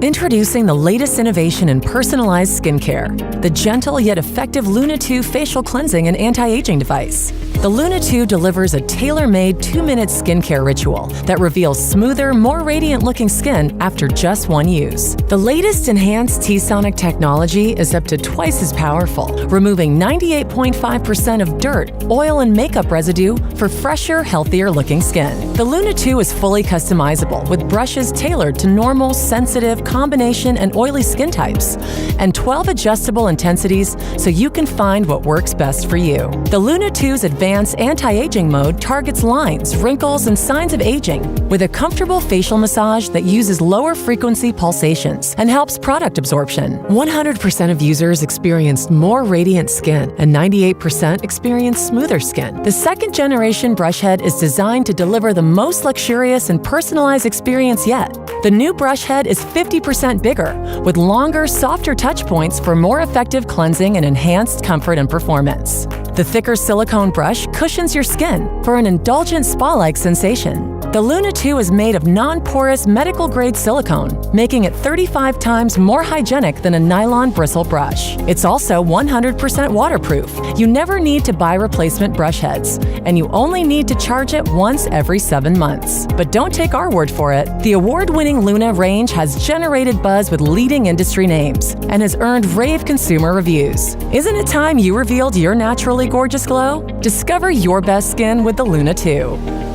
Introducing the latest innovation in personalized skincare, the gentle yet effective Luna 2 facial cleansing and anti-aging device. The Luna 2 delivers a tailor-made 2-minute skincare ritual that reveals smoother, more radiant-looking skin after just one use. The latest enhanced T-Sonic technology is up to twice as powerful, removing 98.5% of dirt, oil, and makeup residue for fresher, healthier-looking skin. The Luna 2 is fully customizable with brushes tailored to normal, sensitive, combination, and oily skin types, and 12 adjustable intensities so you can find what works best for you. The Luna 2's advanced anti-aging mode targets lines, wrinkles, and signs of aging with a comfortable facial massage that uses lower frequency pulsations and helps product absorption. 100% of users experienced more radiant skin and 98% experienced smoother skin. The second generation brush head is designed to deliver the most luxurious and personalized experience yet. The new brush head is 50% bigger, with longer, softer touch points for more effective cleansing and enhanced comfort and performance. The thicker silicone brush cushions your skin for an indulgent spa-like sensation. The Luna 2 is made of non-porous medical-grade silicone, making it 35 times more hygienic than a nylon bristle brush. It's also 100% waterproof. You never need to buy replacement brush heads, and you only need to charge it once every 7 months. But don't take our word for it. The award-winning Luna range has generated buzz with leading industry names and has earned rave consumer reviews. Isn't it time you revealed your naturally gorgeous glow? Discover your best skin with the Luna 2.